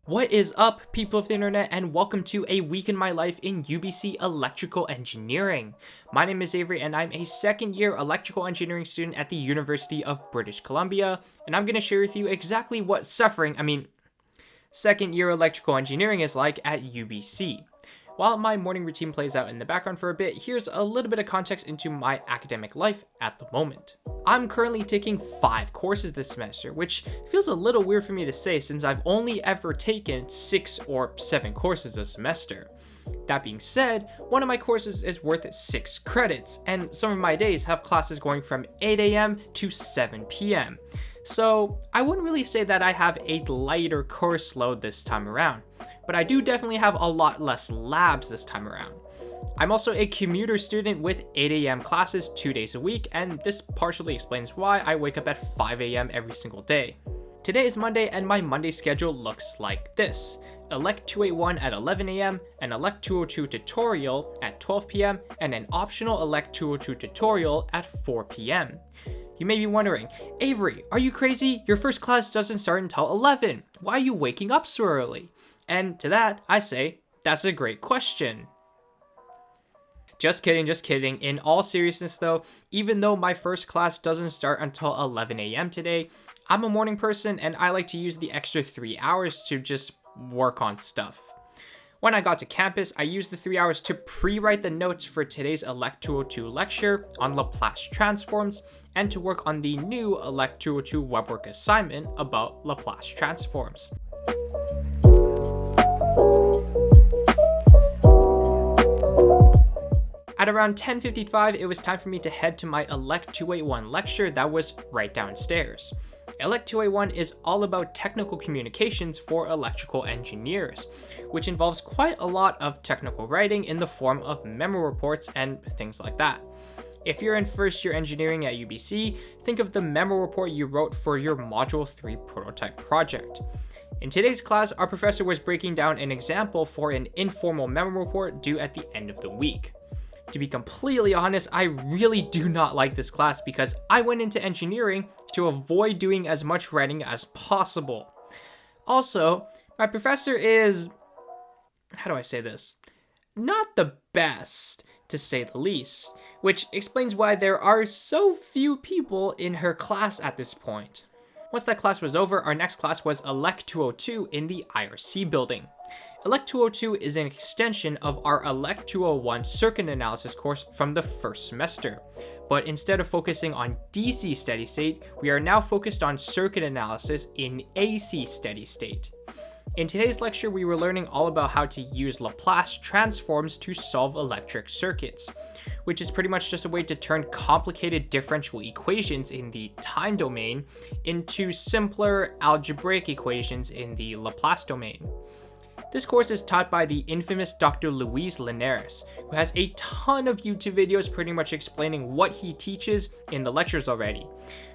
What is up, people of the internet, and welcome to a week in my life in UBC Electrical Engineering. My name is Avery, and I'm a second-year electrical engineering student at the University of British Columbia, and I'm going to share with you exactly what second-year electrical engineering is like at UBC. While my morning routine plays out in the background for a bit, here's a little bit of context into my academic life at the moment. I'm currently taking 5 courses this semester, which feels a little weird for me to say since I've only ever taken 6 or 7 courses a semester. That being said, one of my courses is worth 6 credits, and some of my days have classes going from 8 a.m. to 7 p.m. So I wouldn't really say that I have a lighter course load this time around, but I do definitely have a lot less labs this time around. I'm also a commuter student with 8 a.m. classes 2 days a week, and this partially explains why I wake up at 5 a.m. every single day. Today is Monday, and my Monday schedule looks like this. Elect 281 at 11 a.m., an Elect 202 tutorial at 12 p.m., and an optional Elect 202 tutorial at 4 p.m. You may be wondering, Avery, are you crazy? Your first class doesn't start until 11. Why are you waking up so early? And to that, I say, that's a great question. Just kidding. In all seriousness though, even though my first class doesn't start until 11 a.m. today, I'm a morning person and I like to use the extra 3 hours to just work on stuff. When I got to campus, I used the 3 hours to pre-write the notes for today's Elect 202 lecture on Laplace transforms and to work on the new Elect 202 webwork assignment about Laplace transforms. At around 10:55, it was time for me to head to my Elect 281 lecture that was right downstairs. Elect 281 is all about technical communications for electrical engineers, which involves quite a lot of technical writing in the form of memo reports and things like that. If you're in first year engineering at UBC, think of the memo report you wrote for your Module 3 prototype project. In today's class, our professor was breaking down an example for an informal memo report due at the end of the week. To be completely honest, I really do not like this class because I went into engineering to avoid doing as much writing as possible. Also, my professor is, how do I say this? Not the best, to say the least, which explains why there are so few people in her class at this point. Once that class was over, our next class was Elect 202 in the IRC building. Elect 202 is an extension of our Elect 201 circuit analysis course from the first semester. But instead of focusing on DC steady state, we are now focused on circuit analysis in AC steady state. In today's lecture, we were learning all about how to use Laplace transforms to solve electric circuits, which is pretty much just a way to turn complicated differential equations in the time domain into simpler algebraic equations in the Laplace domain. This course is taught by the infamous Dr. Luis Linares, who has a ton of YouTube videos pretty much explaining what he teaches in the lectures already,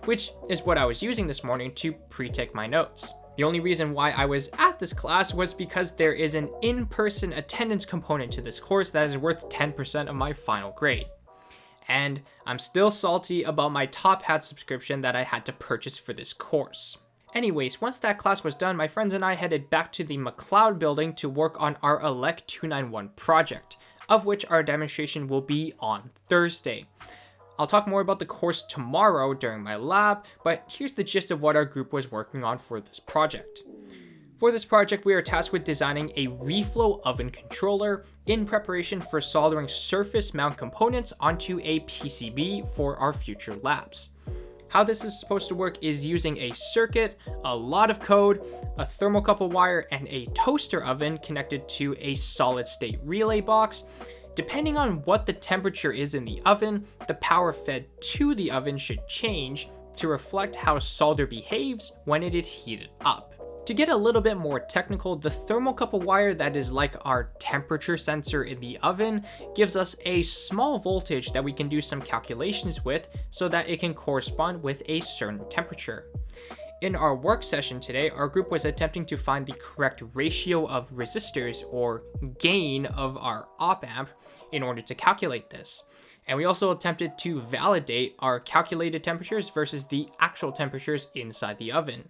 which is what I was using this morning to pre-take my notes. The only reason why I was at this class was because there is an in-person attendance component to this course that is worth 10% of my final grade. And I'm still salty about my Top Hat subscription that I had to purchase for this course. Anyways, once that class was done, my friends and I headed back to the McLeod building to work on our Elect 291 project, of which our demonstration will be on Thursday. I'll talk more about the course tomorrow during my lab, but here's the gist of what our group was working on for this project. For this project, we are tasked with designing a reflow oven controller in preparation for soldering surface mount components onto a PCB for our future labs. How this is supposed to work is using a circuit, a lot of code, a thermocouple wire, and a toaster oven connected to a solid-state relay box. Depending on what the temperature is in the oven, the power fed to the oven should change to reflect how solder behaves when it is heated up. To get a little bit more technical, the thermocouple wire that is like our temperature sensor in the oven gives us a small voltage that we can do some calculations with so that it can correspond with a certain temperature. In our work session today, our group was attempting to find the correct ratio of resistors or gain of our op-amp in order to calculate this. And we also attempted to validate our calculated temperatures versus the actual temperatures inside the oven.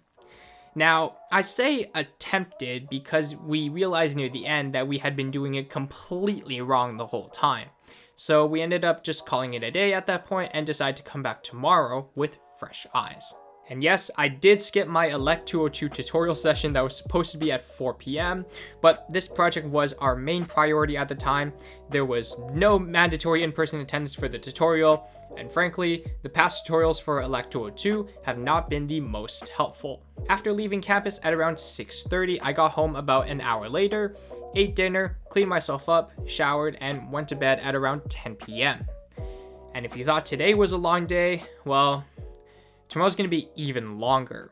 Now, I say attempted because we realized near the end that we had been doing it completely wrong the whole time. So we ended up just calling it a day at that point and decided to come back tomorrow with fresh eyes. And yes, I did skip my Elect 202 tutorial session that was supposed to be at 4 p.m., but this project was our main priority at the time. There was no mandatory in-person attendance for the tutorial, and frankly, the past tutorials for Elect 202 have not been the most helpful. After leaving campus at around 6:30, I got home about an hour later, ate dinner, cleaned myself up, showered, and went to bed at around 10 p.m. And if you thought today was a long day, well, tomorrow's gonna be even longer.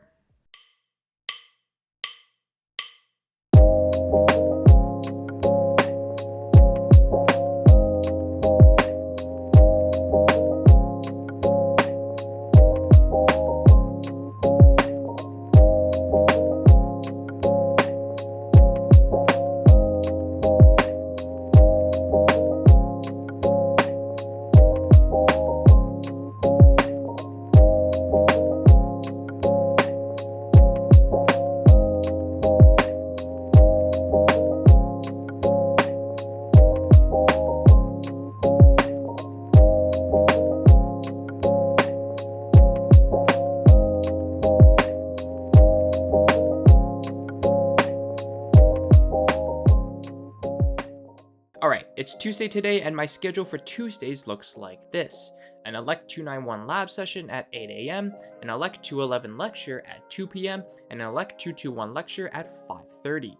Alright, it's Tuesday today, and my schedule for Tuesdays looks like this. An Elect 291 lab session at 8 a.m., an Elect 211 lecture at 2 p.m., and an Elect 221 lecture at 5:30.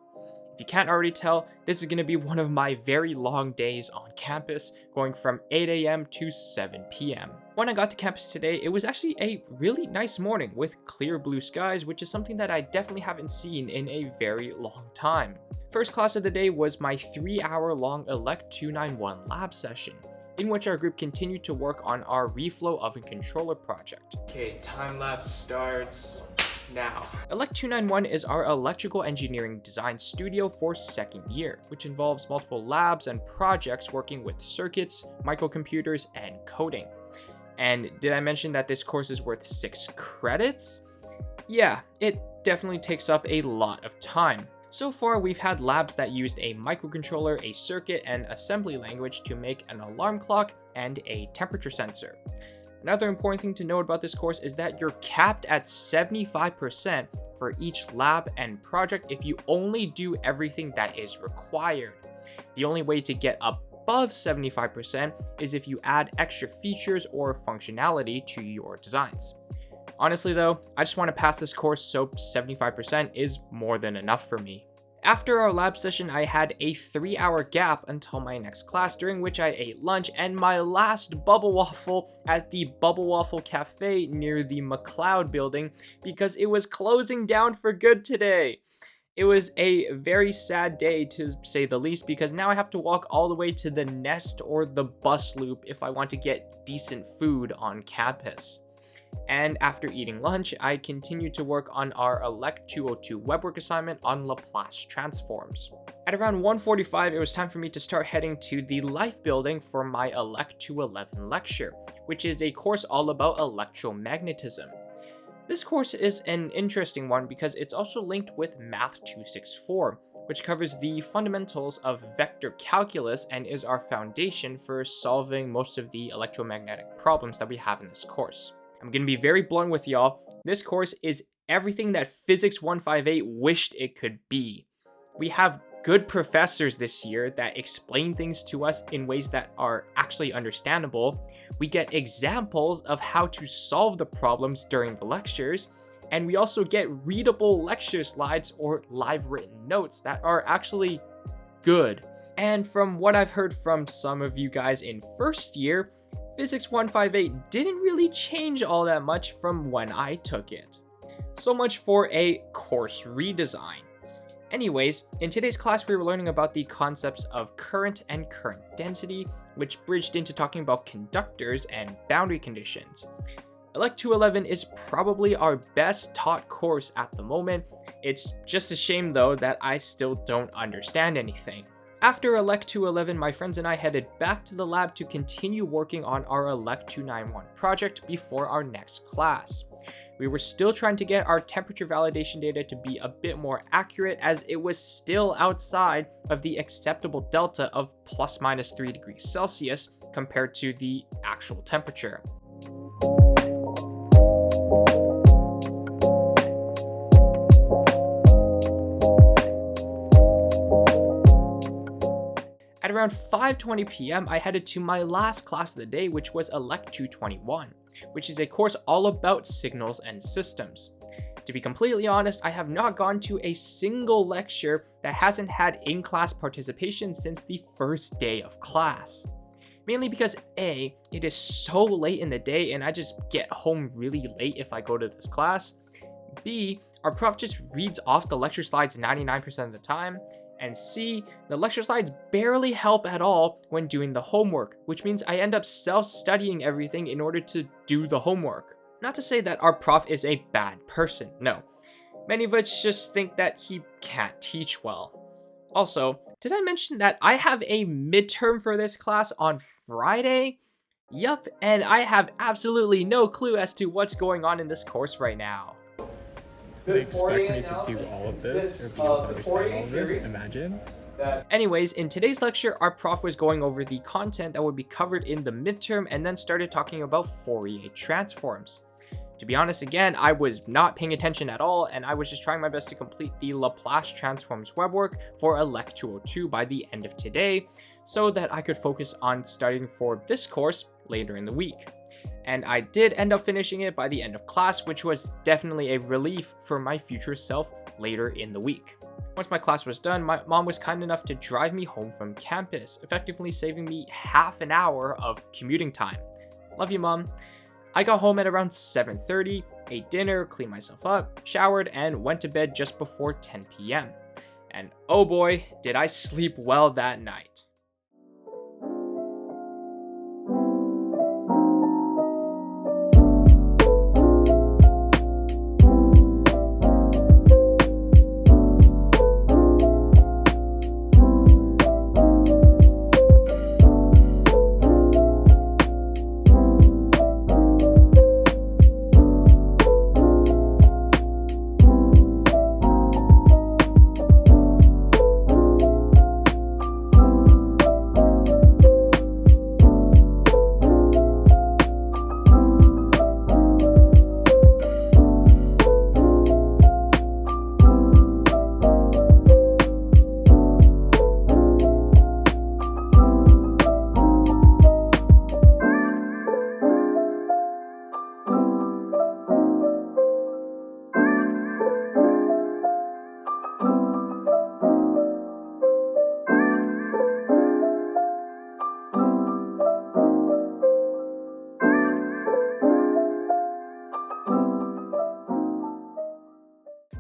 If you can't already tell, this is going to be one of my very long days on campus, going from 8 a.m. to 7 p.m. When I got to campus today, it was actually a really nice morning with clear blue skies, which is something that I definitely haven't seen in a very long time. First class of the day was my 3-hour-long Elect 291 lab session, in which our group continued to work on our reflow oven controller project. Okay, time lapse starts now. Elect 291 is our electrical engineering design studio for second year, which involves multiple labs and projects working with circuits, microcomputers, and coding. And did I mention that this course is worth 6 credits? Yeah, it definitely takes up a lot of time. So far, we've had labs that used a microcontroller, a circuit, and assembly language to make an alarm clock and a temperature sensor. Another important thing to note about this course is that you're capped at 75% for each lab and project if you only do everything that is required. The only way to get above 75% is if you add extra features or functionality to your designs. Honestly though, I just want to pass this course, so 75% is more than enough for me. After our lab session, I had a 3-hour gap until my next class, during which I ate lunch and my last bubble waffle at the Bubble Waffle Cafe near the McLeod building because it was closing down for good today. It was a very sad day to say the least, because now I have to walk all the way to the Nest or the bus loop if I want to get decent food on campus. And after eating lunch, I continued to work on our Elect 202 webwork assignment on Laplace transforms. At around 1:45, it was time for me to start heading to the Life building for my Elect 211 lecture, which is a course all about electromagnetism. This course is an interesting one because it's also linked with Math 264, which covers the fundamentals of vector calculus and is our foundation for solving most of the electromagnetic problems that we have in this course. I'm going to be very blunt with y'all. This course is everything that Physics 158 wished it could be. We have good professors this year that explain things to us in ways that are actually understandable. We get examples of how to solve the problems during the lectures, and we also get readable lecture slides or live written notes that are actually good. And from what I've heard from some of you guys in first year, Physics 158 didn't really change all that much from when I took it. So much for a course redesign. Anyways, in today's class we were learning about the concepts of current and current density, which bridged into talking about conductors and boundary conditions. Elect 211 is probably our best taught course at the moment. It's just a shame though that I still don't understand anything. After Elect 211, my friends and I headed back to the lab to continue working on our Elect 291 project before our next class. We were still trying to get our temperature validation data to be a bit more accurate, as it was still outside of the acceptable delta of plus minus 3 degrees Celsius compared to the actual temperature. At around 5:20 p.m., I headed to my last class of the day, which was Elect 221, which is a course all about signals and systems. To be completely honest, I have not gone to a single lecture that hasn't had in-class participation since the first day of class. Mainly because A, it is so late in the day and I just get home really late if I go to this class. B, our prof just reads off the lecture slides 99% of the time. And C, the lecture slides barely help at all when doing the homework, which means I end up self-studying everything in order to do the homework. Not to say that our prof is a bad person, no. Many of us just think that he can't teach well. Also, did I mention that I have a midterm for this class on Friday? Yup, and I have absolutely no clue as to what's going on in this course right now. They expect me to do all of this or be able to understand all of this? Imagine. Anyways, in today's lecture, our prof was going over the content that would be covered in the midterm and then started talking about Fourier transforms. To be honest, again, I was not paying attention at all, and I was just trying my best to complete the Laplace transforms web work for Elect 202 by the end of today, so that I could focus on studying for this course later in the week. And I did end up finishing it by the end of class, which was definitely a relief for my future self later in the week. Once my class was done, my mom was kind enough to drive me home from campus, effectively saving me half an hour of commuting time. Love you, Mom. I got home at around 7:30, ate dinner, cleaned myself up, showered, and went to bed just before 10 p.m. And oh boy, did I sleep well that night.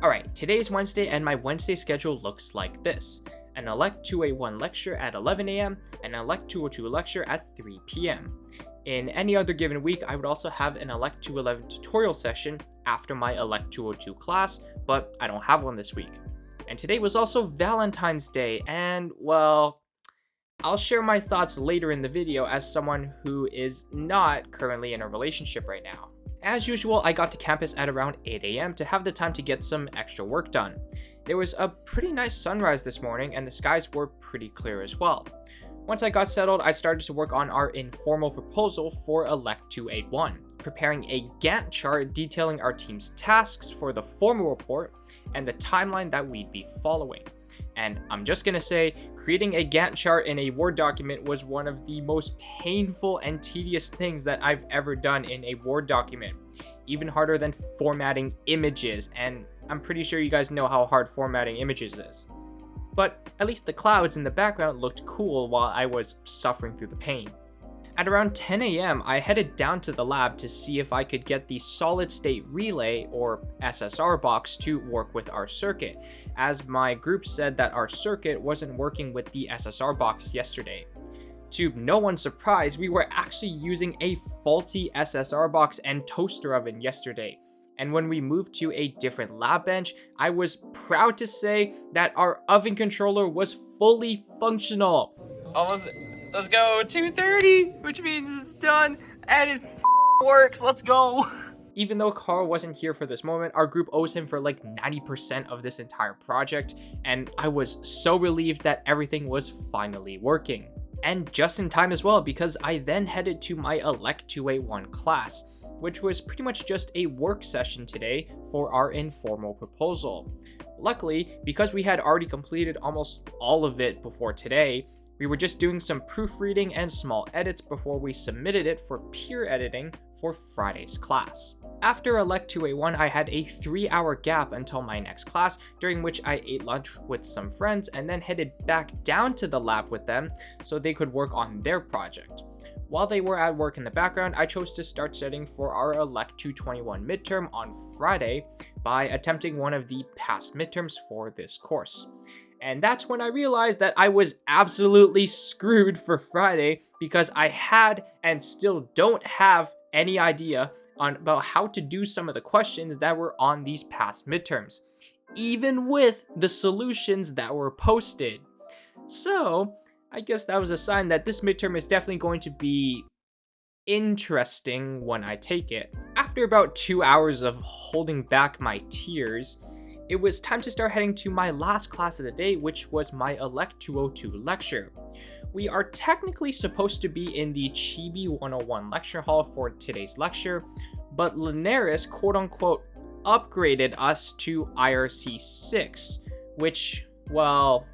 Alright, today's Wednesday and my Wednesday schedule looks like this. An Elect 281 lecture at 11 a.m. and an Elect 202 lecture at 3 p.m. In any other given week, I would also have an Elect 211 tutorial session after my Elect 202 class, but I don't have one this week. And today was also Valentine's Day, and well, I'll share my thoughts later in the video as someone who is not currently in a relationship right now. As usual, I got to campus at around 8 a.m. to have the time to get some extra work done. There was a pretty nice sunrise this morning and the skies were pretty clear as well. Once I got settled, I started to work on our informal proposal for Elect 281, preparing a Gantt chart detailing our team's tasks for the formal report and the timeline that we'd be following. And I'm just gonna say, creating a Gantt chart in a Word document was one of the most painful and tedious things that I've ever done in a Word document. Even harder than formatting images, and I'm pretty sure you guys know how hard formatting images is. But at least the clouds in the background looked cool while I was suffering through the pain. At around 10 a.m., I headed down to the lab to see if I could get the solid state relay, or SSR box, to work with our circuit, as my group said that our circuit wasn't working with the SSR box yesterday. To no one's surprise, we were actually using a faulty SSR box and toaster oven yesterday. And when we moved to a different lab bench, I was proud to say that our oven controller was fully functional. Almost. Let's go, 2:30, which means it's done, and it works, let's go. Even though Carl wasn't here for this moment, our group owes him for like 90% of this entire project, and I was so relieved that everything was finally working. And just in time as well, because I then headed to my Elect 281 class, which was pretty much just a work session today for our informal proposal. Luckily, because we had already completed almost all of it before today, we were just doing some proofreading and small edits before we submitted it for peer editing for Friday's class. After Elect 281, I had a 3-hour gap until my next class, during which I ate lunch with some friends and then headed back down to the lab with them so they could work on their project. While they were at work in the background, I chose to start studying for our Elect 221 midterm on Friday by attempting one of the past midterms for this course. And that's when I realized that I was absolutely screwed for Friday because I had and still don't have any idea about how to do some of the questions that were on these past midterms, even with the solutions that were posted. So I guess that was a sign that this midterm is definitely going to be interesting when I take it. After about 2 hours of holding back my tears, it was time to start heading to my last class of the day, which was my Elect 202 lecture. We are technically supposed to be in the Chibi 101 lecture hall for today's lecture, but Linares quote-unquote upgraded us to IRC 6, which, well,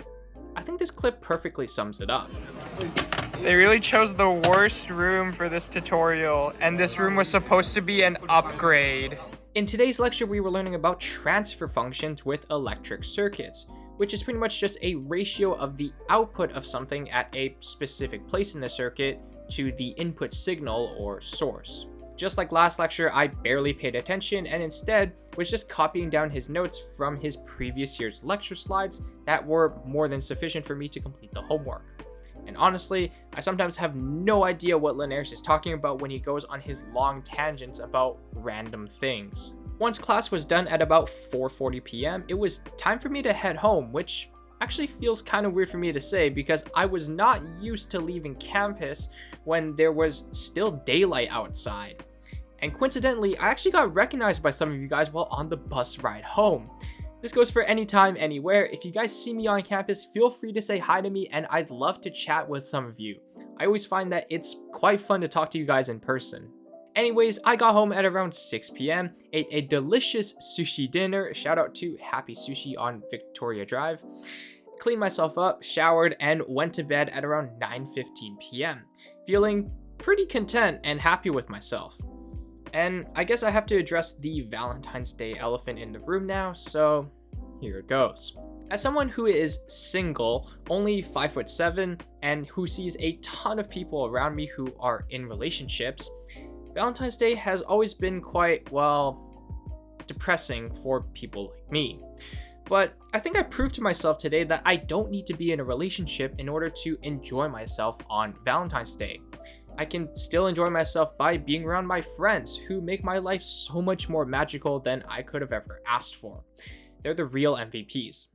I think this clip perfectly sums it up. They really chose the worst room for this tutorial, and this room was supposed to be an upgrade. In today's lecture, we were learning about transfer functions with electric circuits, which is pretty much just a ratio of the output of something at a specific place in the circuit to the input signal or source. Just like last lecture, I barely paid attention and instead was just copying down his notes from his previous year's lecture slides that were more than sufficient for me to complete the homework. And honestly, I sometimes have no idea what Linares is talking about when he goes on his long tangents about random things. Once class was done at about 4:40 p.m., it was time for me to head home, which actually feels kind of weird for me to say because I was not used to leaving campus when there was still daylight outside. And coincidentally, I actually got recognized by some of you guys while on the bus ride home. This goes for anytime, anywhere. If you guys see me on campus, feel free to say hi to me and I'd love to chat with some of you. I always find that it's quite fun to talk to you guys in person. Anyways, I got home at around 6 p.m., ate a delicious sushi dinner, shout out to Happy Sushi on Victoria Drive, cleaned myself up, showered, and went to bed at around 9:15 p.m., feeling pretty content and happy with myself. And I guess I have to address the Valentine's Day elephant in the room now, so here it goes. As someone who is single, only 5'7", and who sees a ton of people around me who are in relationships, Valentine's Day has always been quite, well, depressing for people like me. But I think I proved to myself today that I don't need to be in a relationship in order to enjoy myself on Valentine's Day. I can still enjoy myself by being around my friends who make my life so much more magical than I could have ever asked for. They're the real MVPs.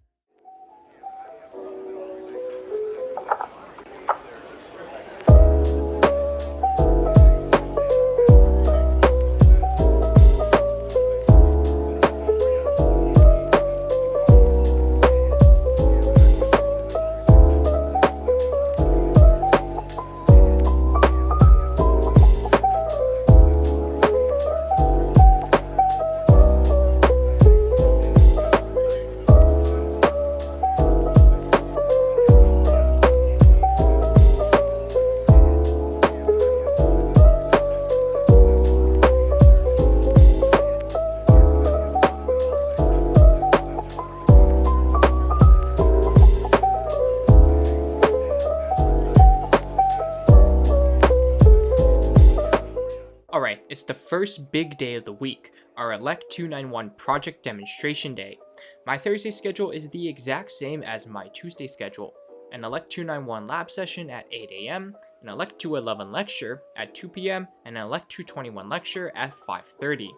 Alright, it's the first big day of the week, our Elect 291 project demonstration day. My Thursday schedule is the exact same as my Tuesday schedule. An Elect 291 lab session at 8 a.m., an Elect 211 lecture at 2 p.m., and an Elect 221 lecture at 5:30.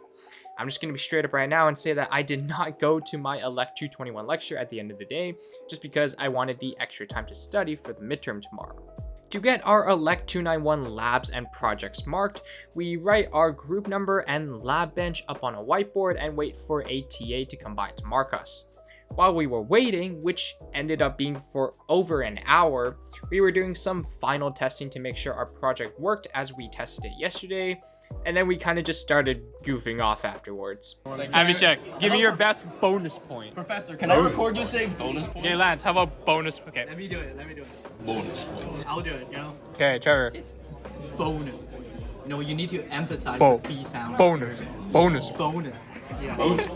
I'm just going to be straight up right now and say that I did not go to my Elect 221 lecture at the end of the day, just because I wanted the extra time to study for the midterm tomorrow. To get our Elect 291 labs and projects marked, we write our group number and lab bench up on a whiteboard and wait for a TA to come by to mark us. While we were waiting, which ended up being for over an hour, we were doing some final testing to make sure our project worked as we tested it yesterday, and then we kind of just started goofing off afterwards. Abhishek, give me your best bonus point. Professor, can I record you saying bonus points? Okay, Lance, how about bonus? Okay. Let me do it. Bonus points. I'll do it, Okay, Trevor. It's bonus point. No, you need to emphasize Bo- the B sound. Bonus. Bonus. Yeah. Bonus.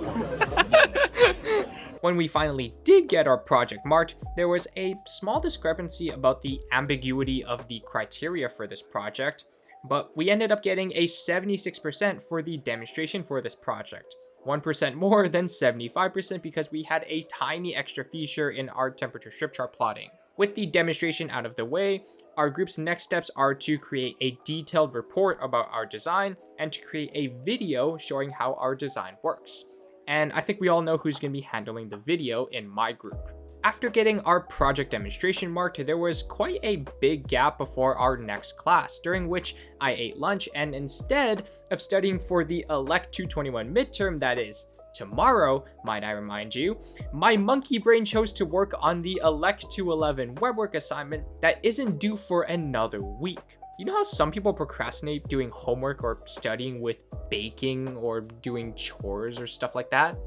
When we finally did get our project marked, there was a small discrepancy about the ambiguity of the criteria for this project, but we ended up getting a 76% for the demonstration for this project. 1% more than 75% because we had a tiny extra feature in our temperature strip chart plotting. With the demonstration out of the way, our group's next steps are to create a detailed report about our design and to create a video showing how our design works. And I think we all know who's going to be handling the video in my group. After getting our project demonstration marked, there was quite a big gap before our next class, during which I ate lunch, and instead of studying for the Elect 221 midterm that is tomorrow, might I remind you, my monkey brain chose to work on the Elect 211 webwork assignment that isn't due for another week. You know how some people procrastinate doing homework or studying with baking or doing chores or stuff like that?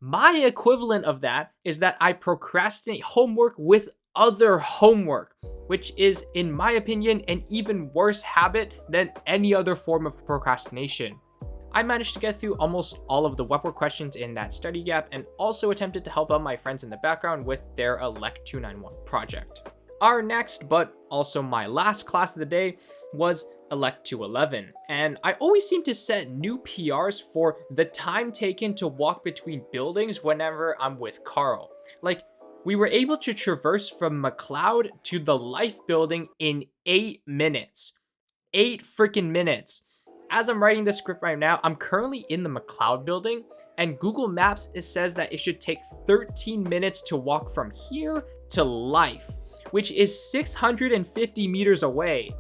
My equivalent of that is that I procrastinate homework with other homework, which is, in my opinion, an even worse habit than any other form of procrastination. I managed to get through almost all of the webwork questions in that study gap and also attempted to help out my friends in the background with their Elect 291 project. Our next, but also my last class of the day, was Elect 211, and I always seem to set new PRs for the time taken to walk between buildings whenever I'm with Carl. Like, we were able to traverse from McLeod to the Life building in 8 minutes. 8 freaking minutes. As I'm writing this script right now, I'm currently in the McLeod building, and Google Maps says that it should take 13 minutes to walk from here to Life, which is 650 meters away.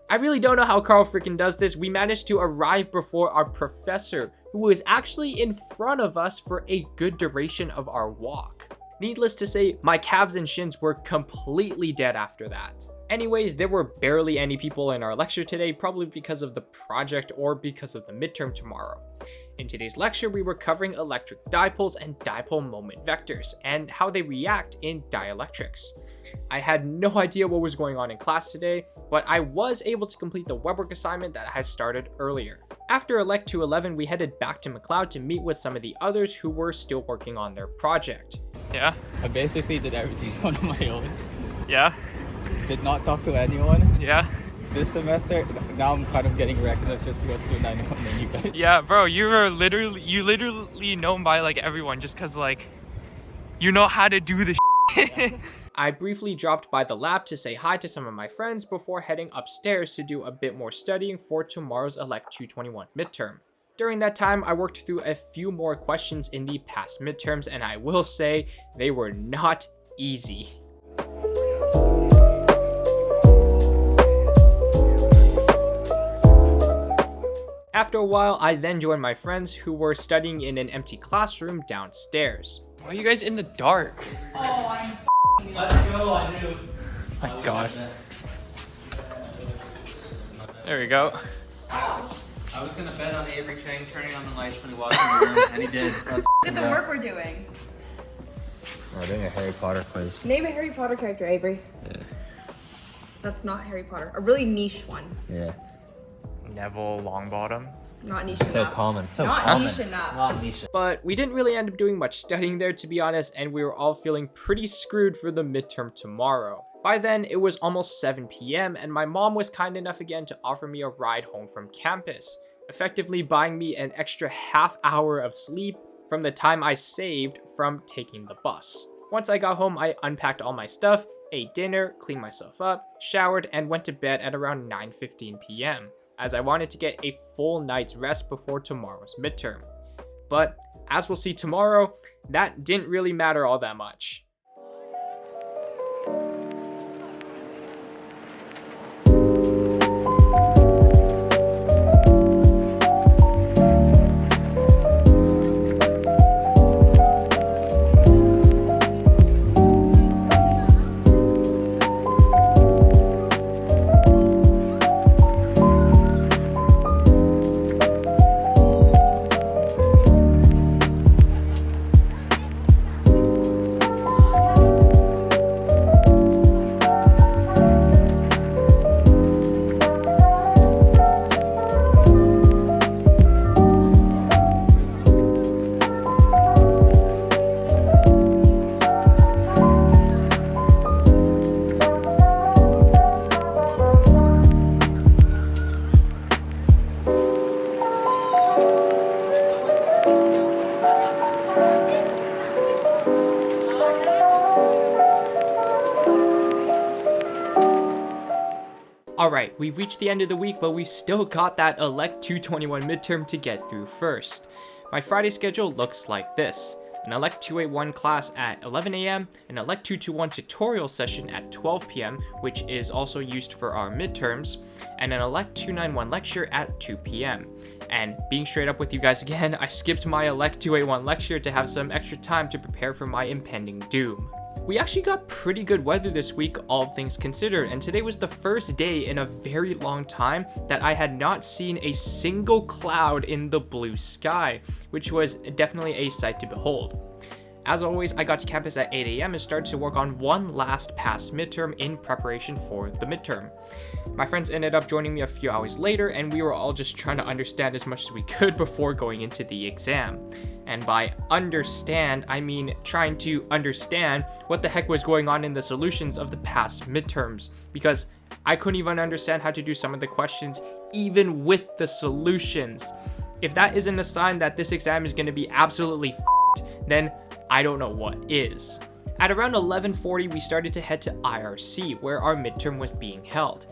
I really don't know how Carl freaking does this. We managed to arrive before our professor, who was actually in front of us for a good duration of our walk. Needless to say, my calves and shins were completely dead after that. Anyways, there were barely any people in our lecture today, probably because of the project or because of the midterm tomorrow. In today's lecture, we were covering electric dipoles and dipole moment vectors and how they react in dielectrics. I had no idea what was going on in class today, but I was able to complete the webwork assignment that I had started earlier. After Elect 211, we headed back to McLeod to meet with some of the others who were still working on their project. Yeah? I basically did everything on my own. Yeah? Did not talk to anyone. Yeah? This semester, now I'm kind of getting recognized just because 291 and you guys. Yeah, bro, you literally known by like everyone just cause like you know how to do the shit. I briefly dropped by the lab to say hi to some of my friends before heading upstairs to do a bit more studying for tomorrow's Elect 221 midterm. During that time, I worked through a few more questions in the past midterms, and I will say they were not easy. After a while, I then joined my friends who were studying in an empty classroom downstairs. Why are you guys in the dark? Oh, let's go, I knew. My gosh. There we go. I was gonna bet on Avery Chang turning on the lights when he walked in the room, and he did. Look at the work we're doing. We're doing a Harry Potter quiz. Name a Harry Potter character, Avery. Yeah. That's not Harry Potter. A really niche one. Yeah. Neville Longbottom. Not niche So enough. common. So Not common. niche enough. Not Nisha. But we didn't really end up doing much studying there, to be honest, and we were all feeling pretty screwed for the midterm tomorrow. By then, it was almost 7 p.m., and my mom was kind enough again to offer me a ride home from campus, effectively buying me an extra half hour of sleep from the time I saved from taking the bus. Once I got home, I unpacked all my stuff, ate dinner, cleaned myself up, showered, and went to bed at around 9:15 p.m., as I wanted to get a full night's rest before tomorrow's midterm. But, as we'll see tomorrow, that didn't really matter all that much. Alright, we've reached the end of the week, but we've still got that Elect 221 midterm to get through first. My Friday schedule looks like this. An Elect 281 class at 11 a.m., an Elect 221 tutorial session at 12 p.m., which is also used for our midterms, and an Elect 291 lecture at 2 p.m. And being straight up with you guys again, I skipped my Elect 281 lecture to have some extra time to prepare for my impending doom. We actually got pretty good weather this week, all things considered, and today was the first day in a very long time that I had not seen a single cloud in the blue sky, which was definitely a sight to behold. As always, I got to campus at 8 a.m. and started to work on one last past midterm in preparation for the midterm. My friends ended up joining me a few hours later, and we were all just trying to understand as much as we could before going into the exam. And by understand, I mean trying to understand what the heck was going on in the solutions of the past midterms, because I couldn't even understand how to do some of the questions even with the solutions. If that isn't a sign that this exam is going to be absolutely f***ed, then I don't know what is. At around 11:40, we started to head to IRC, where our midterm was being held.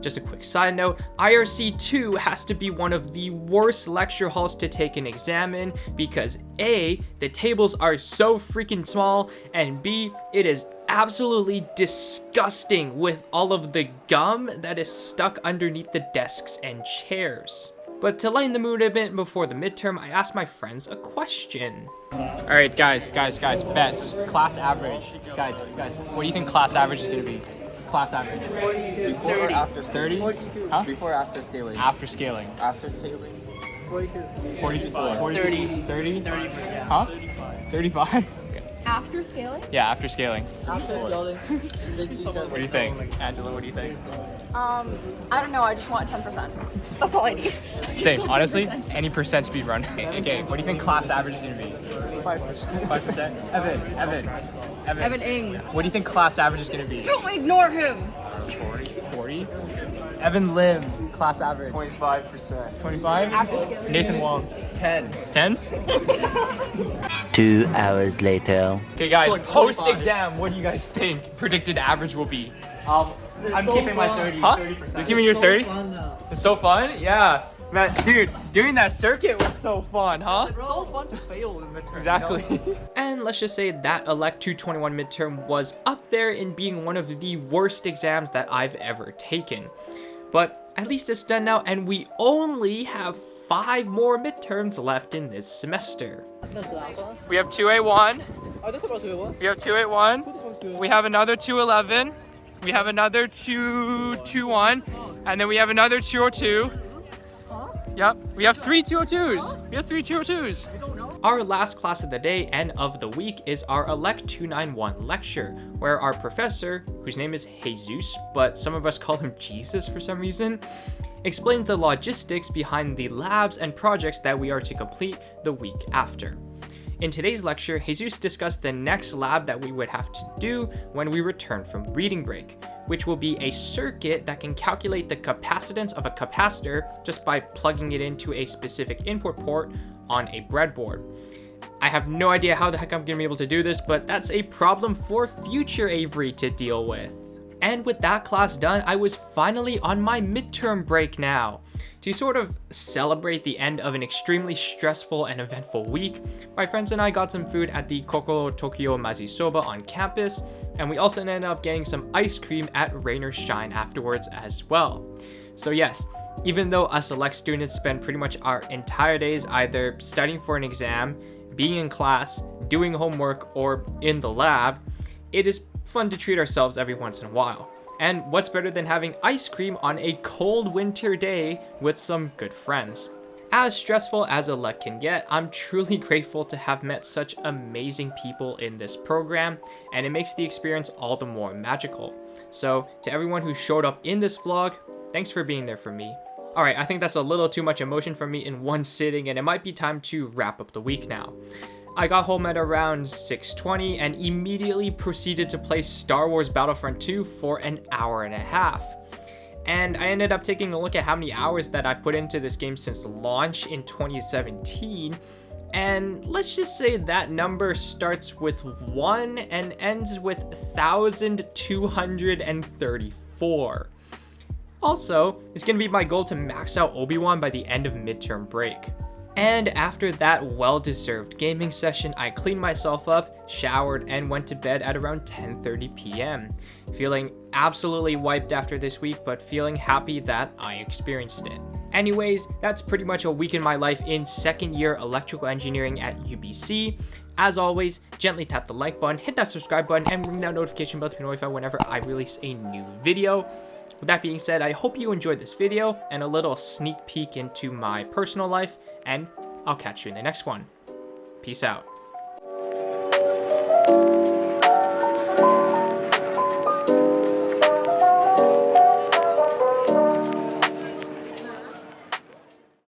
Just a quick side note, IRC 2 has to be one of the worst lecture halls to take an exam in because A, the tables are so freaking small, and B, it is absolutely disgusting with all of the gum that is stuck underneath the desks and chairs. But to lighten the mood a bit before the midterm, I asked my friends a question. Alright guys, bets. Class average. Guys, what do you think class average is gonna be? Class average. Before or after 30? 42. Huh? Before or after scaling? After scaling. After scaling? 42. 30. 30? Huh? 35? After scaling? Yeah, after scaling. After scaling. What do you think? Angela, what do you think? I don't know. I just want 10%. That's all I need. Same, honestly, any percent speed run. Okay, what do you think class average is gonna be? 5%. 5%? Evan, Ing. what do you think class average is gonna be? Don't ignore him. 40? Evan Lim, class average. 25%. 25? After scaling. Nathan Wong. 10. 10? 2 hours later. Okay guys, post-exam, what do you guys think predicted average will be? I'm keeping my 30. Huh? 30%. You're keeping your 30? It's so fun? Yeah. Man, dude, doing that circuit was so fun, huh? It's so fun to fail in midterm. Exactly. And let's just say that Elect 221 midterm was up there in being one of the worst exams that I've ever taken. But at least it's done now, and we only have 5 more midterms left in this semester. We have 281. We have 281. We have another 211. We have another 221. And then we have another 202. Yep, we have 3 202s. We have 3 202s. Our last class of the day and of the week is our Elect 291 lecture, where our professor, whose name is Jesus, but some of us call him Jesus for some reason, explains the logistics behind the labs and projects that we are to complete the week after. In today's lecture, Jesus discussed the next lab that we would have to do when we return from reading break, which will be a circuit that can calculate the capacitance of a capacitor just by plugging it into a specific input port on a breadboard. I have no idea how the heck I'm gonna be able to do this, but that's a problem for future Avery to deal with. And with that class done, I was finally on my midterm break now. To sort of celebrate the end of an extremely stressful and eventful week, my friends and I got some food at the Kokoro Tokyo Mazisoba on campus, and we also ended up getting some ice cream at Rain or Shine afterwards as well. So yes, even though us Elect students spend pretty much our entire days either studying for an exam, being in class, doing homework, or in the lab, it is fun to treat ourselves every once in a while. And what's better than having ice cream on a cold winter day with some good friends? As stressful as Elect can get, I'm truly grateful to have met such amazing people in this program, and it makes the experience all the more magical. So to everyone who showed up in this vlog, thanks for being there for me. Alright, I think that's a little too much emotion from me in one sitting, and it might be time to wrap up the week now. I got home at around 6:20 and immediately proceeded to play Star Wars Battlefront 2 for an hour and a half. And I ended up taking a look at how many hours that I've put into this game since launch in 2017, and let's just say that number starts with 1 and ends with 1,234. Also, it's going to be my goal to max out Obi-Wan by the end of midterm break. And after that well-deserved gaming session, I cleaned myself up, showered, and went to bed at around 10:30 p.m. Feeling absolutely wiped after this week, but feeling happy that I experienced it. Anyways, that's pretty much a week in my life in second year electrical engineering at UBC. As always, gently tap the like button, hit that subscribe button, and ring that notification bell to be notified whenever I release a new video. With that being said, I hope you enjoyed this video and a little sneak peek into my personal life, and I'll catch you in the next one. Peace out.